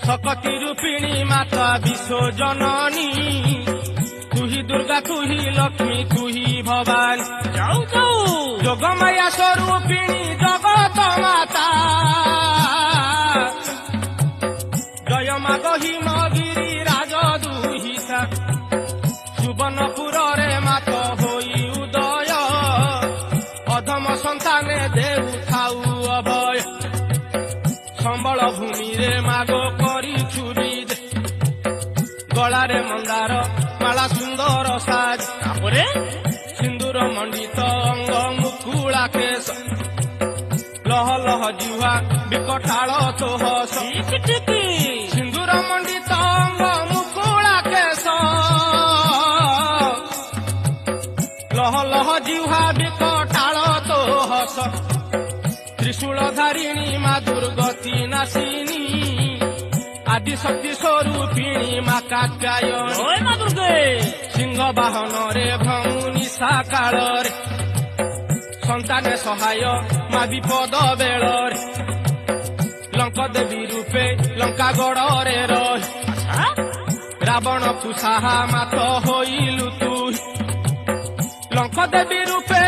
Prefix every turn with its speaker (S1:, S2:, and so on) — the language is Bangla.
S1: শকতি রূপিণী মাতা বিশ্ব জননী তুহি দুর্গা তুহি লক্ষ্মী তুহি ভবানী
S2: যাও যাও
S1: যোগমায়া স্বরূপিণী জগত মাতা জয় মা গহিমগিরি রাজ দুহিতা সুবর্ণপুরে মাত হই উদয় অধম সন্তানে দেউ থাউ অভয় সম্বল ভূমিরে মাগ କରି চুরি গলারে মন্দার মালা সুন্দর সাজ
S2: তারপরে
S1: সিন্দুর মণ্ডিত অঙ্গ মুকুলা কেশ লহ লহ জিহ্বা বিকটাଳ তোহস
S2: ঠিক ঠিক
S1: সিন্দুর মণ্ডিত অঙ্গ মুকুলা কেশ লহ লহ জিহ্বা বিকটাଳ তোহস ত্রিশূল ধারিণী মা দুর্গতি নাশিনী আদি শক্তি স্বরূপিণী মা কাত্যায়নী
S2: জয় মা দুর্গে
S1: সিংহ বাহନରେ ভ্রমুনি সাকাଳରେ সন্তানে সহায় মা বিপদ বেଳରେ লঙ্ক দেবী রূপে লঙ্কা গড়ରେ ରହି ରାବଣକୁ ସାହା ମାତ ହୋଇଲୁ ତୁ ଲଙ୍କ ଦେବୀ ରୂପେ